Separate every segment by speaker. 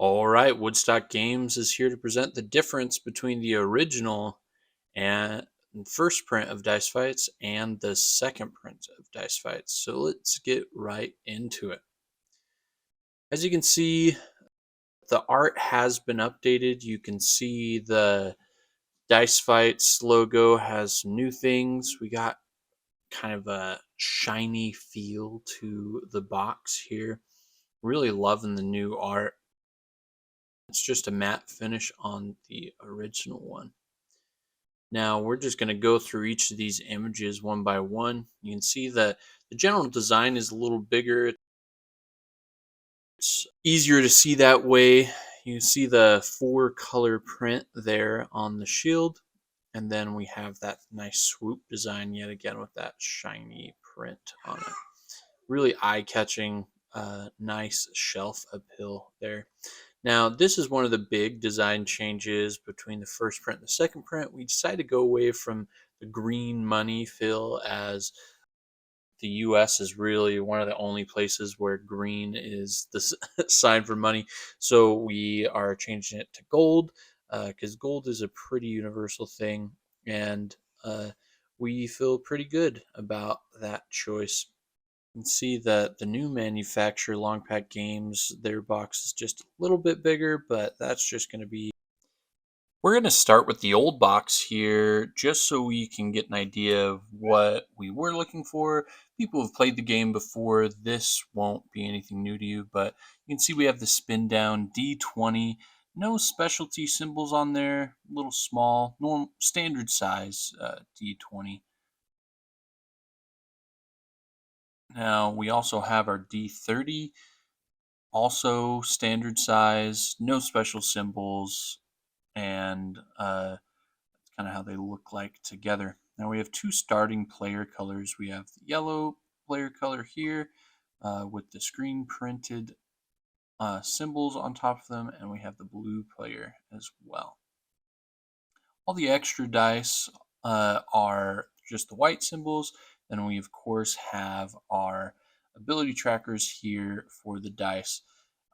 Speaker 1: All right, Woodstock Games is here to present the difference between the original and first print of Dice Fights and the second print of Dice Fights. So let's get right into it. As you can see, the art has been updated. You can see the Dice Fights logo has some new things. We got kind of a shiny feel to the box here. Really loving the new art. It's just a matte finish on the original one. Now we're just going to go through each of these images one by one. You can see that the general design is a little bigger. It's easier to see that way. You can see the 4-color print there on the shield. And then we have that nice swoop design yet again with that shiny print on it. Really eye-catching, nice shelf appeal there. Now, this is one of the big design changes between the first print and the second print. We decided to go away from the green money fill, as the US is really one of the only places where green is the sign for money. So we are changing it to gold because gold is a pretty universal thing. And we feel pretty good about that choice. You can see that the new manufacturer, Long Pack Games, their box is just a little bit bigger, but that's just going to be. We're going to start with the old box here, just so we can get an idea of what we were looking for. People have played the game before. This won't be anything new to you, but you can see we have the spin down D20. No specialty symbols on there. A little small, normal, standard size D20. Now we also have our D30. Also standard size, no special symbols, and that's kind of how they look like together. Now we have two starting player colors. We have the yellow player color here with the screen printed symbols on top of them, and we have the blue player as well. All the extra dice are just the white symbols. Then we of course have our ability trackers here for the dice.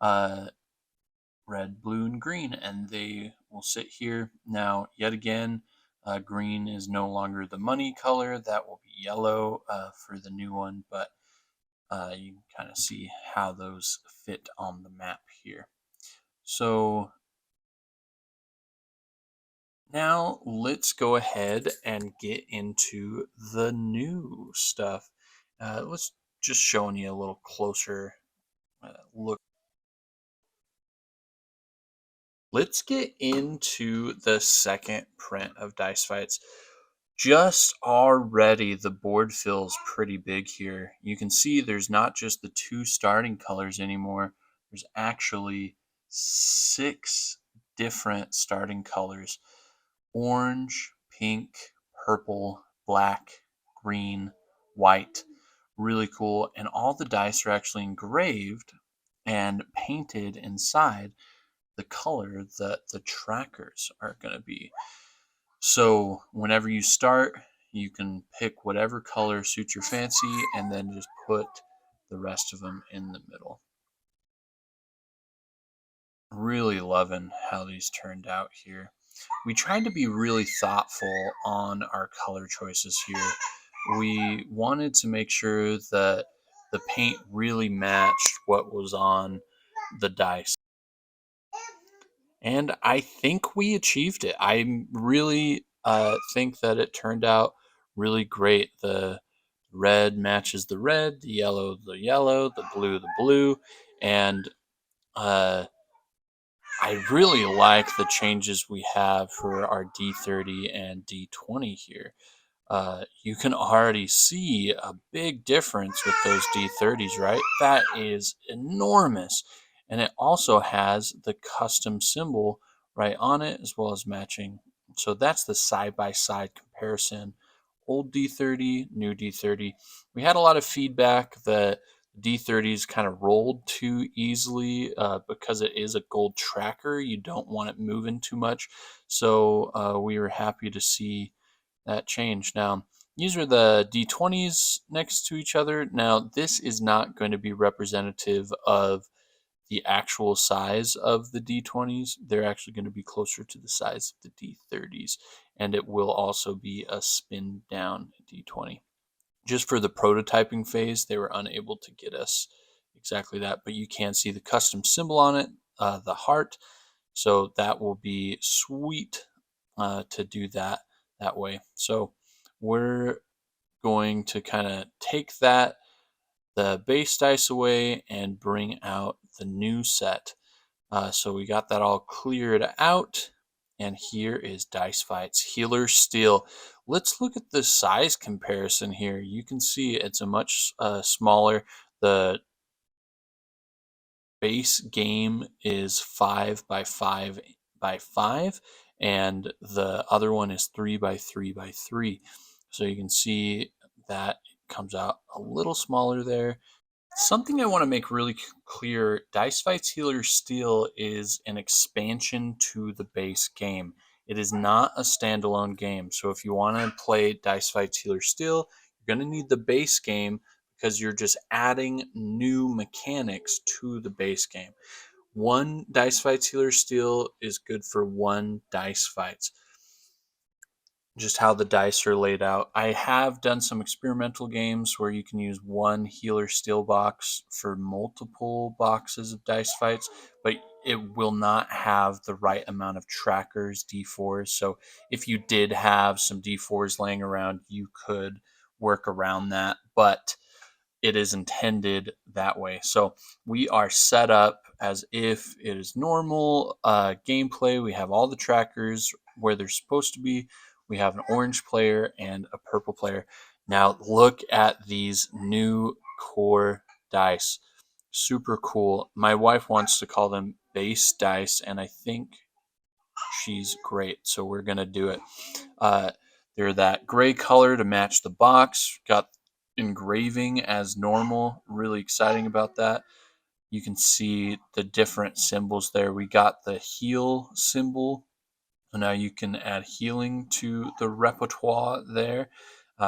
Speaker 1: Red, blue, and green, and they will sit here. Now, yet again, green is no longer the money color. That will be yellow for the new one, but you can kind of see how those fit on the map here. So now let's go ahead and get into the new stuff. Let's just showing you a little closer look. Let's get into the second print of Dice Fights. Just already the board feels pretty big here. You can see there's not just the two starting colors anymore. There's actually 6 different starting colors: orange, pink, purple, black, green, white. Really cool. And all the dice are actually engraved and painted inside the color that the trackers are going to be. So whenever you start, you can pick whatever color suits your fancy and then just put the rest of them in the middle. Really loving how these turned out here. We tried to be really thoughtful on our color choices here. We wanted to make sure that the paint really matched what was on the dice. And I think we achieved it. I really think that it turned out really great. The red matches the red, the yellow, the blue, and uh, I really like the changes we have for our D30 and D20 here. You can already see a big difference with those D30s, right? That is enormous. And it also has the custom symbol right on it, as well as matching. So that's the side-by-side comparison. Old D30, new D30. We had a lot of feedback that D30s kind of rolled too easily because it is a gold tracker. You don't want it moving too much. So we were happy to see that change. Now, these are the D20s next to each other. Now, this is not going to be representative of the actual size of the D20s. They're actually going to be closer to the size of the D30s, and it will also be a spin down D20. Just for the prototyping phase, they were unable to get us exactly that, but you can see the custom symbol on it, the heart. So that will be sweet to do that way. So we're going to kind of take the base dice away and bring out the new set. So we got that all cleared out. And here is Dice Fights Healer Steel. Let's look at the size comparison here. You can see it's a much smaller. The base game is 5 by 5 by 5, and the other one is 3 by 3 by 3. So you can see that comes out a little smaller there. Something I want to make really clear, Dice Fights Healer Steel is an expansion to the base game. It is not a standalone game. So if you want to play Dice Fights Healer Steel, you're going to need the base game because you're just adding new mechanics to the base game. One Dice Fights Healer Steel is good for one Dice Fights. Just how the dice are laid out. I have done some experimental games where you can use one healer steel box for multiple boxes of dice fights, but it will not have the right amount of trackers, D4s. So if you did have some D4s laying around, you could work around that, but it is intended that way. So we are set up as if it is normal gameplay. We have all the trackers where they're supposed to be. We have an orange player and a purple player. Now look at these new core dice. Super cool. My wife wants to call them base dice, and I think she's great. So we're going to do it. They're that gray color to match the box. Got engraving as normal. Really exciting about that. You can see the different symbols there. We got the heal symbol. Now you can add healing to the repertoire there.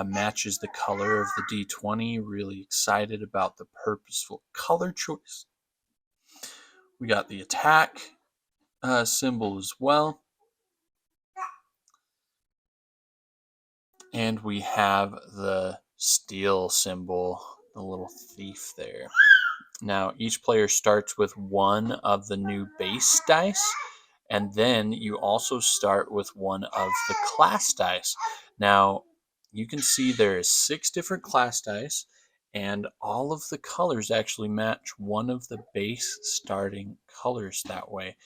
Speaker 1: Matches the color of the D20. Really excited about the purposeful color choice. We got the attack symbol as well. And we have the steel symbol, the little thief there. Now, each player starts with one of the new base dice, and then you also start with one of the class dice. Now, you can see there's 6 different class dice, and all of the colors actually match one of the base starting colors that way.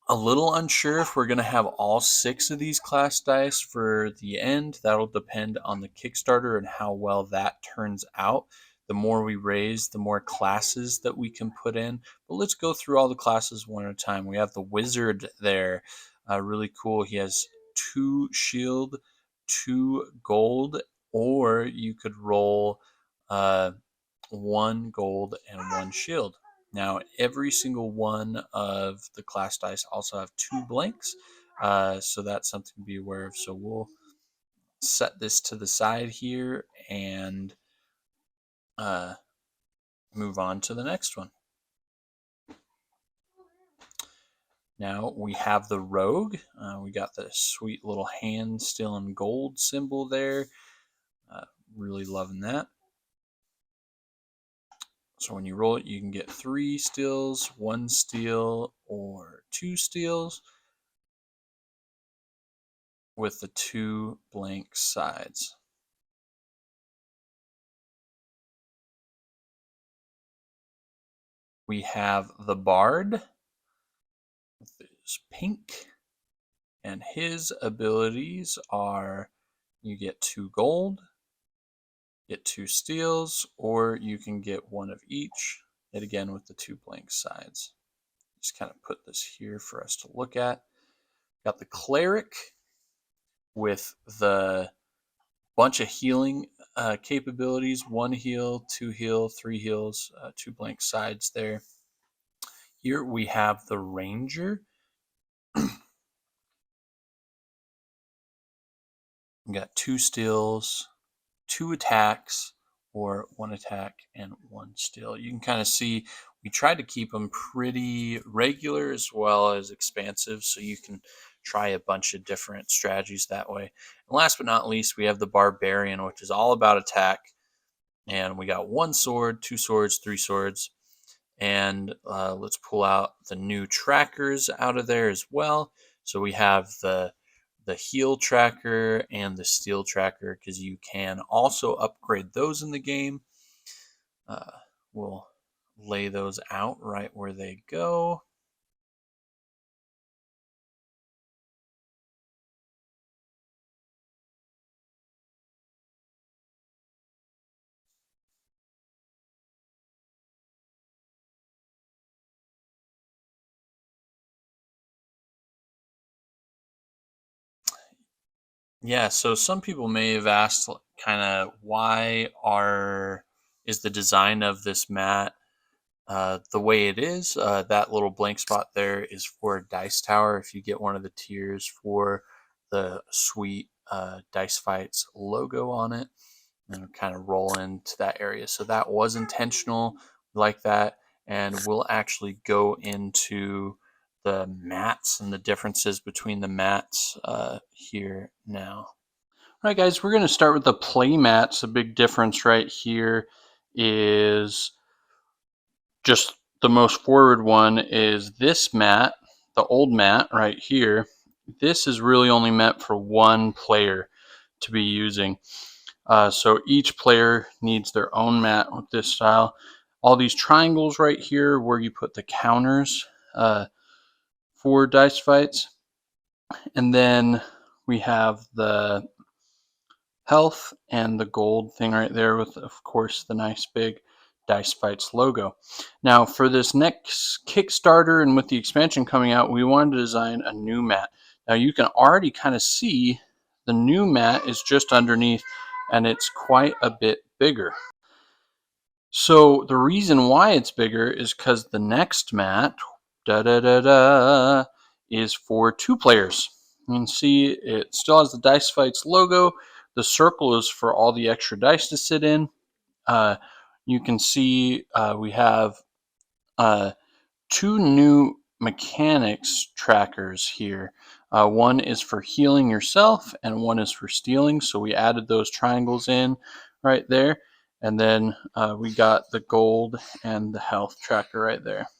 Speaker 1: A little unsure if we're going to have all 6 of these class dice for the end. That'll depend on the Kickstarter and how well that turns out. The more we raise, the more classes that we can put in. But let's go through all the classes one at a time. We have the wizard there. Really cool. He has 2 shield, 2 gold, or you could roll 1 gold and 1 shield. Now, every single one of the class dice also have 2 blanks, so that's something to be aware of. So we'll set this to the side here and move on to the next one. Now we have the rogue. We got the sweet little hand still in gold symbol there. Really loving that. So when you roll it, you can get 3 steals, 1 steal, or 2 steals with the 2 blank sides. We have the bard, is pink, and his abilities are you get 2 gold, get 2 steals, or you can get 1 of each, yet again with the 2 blank sides. Just kind of put this here for us to look at. Got the cleric with the bunch of healing capabilities, 1 heal, 2 heal, 3 heals, 2 blank sides there. Here we have the ranger. We got 2 steals, 2 attacks, or 1 attack and 1 steal. You can kind of see we tried to keep them pretty regular as well as expansive, so you can try a bunch of different strategies that way. And last but not least, we have the Barbarian, which is all about attack. And we got 1 sword, 2 swords, 3 swords. And let's pull out the new trackers out of there as well. So we have the heal tracker and the steel tracker, because you can also upgrade those in the game. We'll lay those out right where they go. Yeah, so some people may have asked kind of why is the design of this mat the way it is. That little blank spot there is for a dice tower. If you get one of the tiers for the sweet Dice Fights logo on it, and kind of roll into that area. So that was intentional like that. And we'll actually go into the mats and the differences between the mats here now. All right, guys, we're going to start with the play mats. The big difference right here is just the most forward one is this mat, the old mat right here. This is really only meant for one player to be using. So each player needs their own mat with this style. All these triangles right here where you put the counters for Dice Fights. And then we have the health and the gold thing right there with, of course, the nice big Dice Fights logo. Now for this next Kickstarter and with the expansion coming out, we wanted to design a new mat. Now you can already kind of see the new mat is just underneath, and it's quite a bit bigger. So the reason why it's bigger is because the next mat is for 2 players. You can see it still has the Dice Fights logo. The circle is for all the extra dice to sit in. You can see we have 2 new mechanics trackers here. One is for healing yourself and one is for stealing. So we added those triangles in right there. And then we got the gold and the health tracker right there.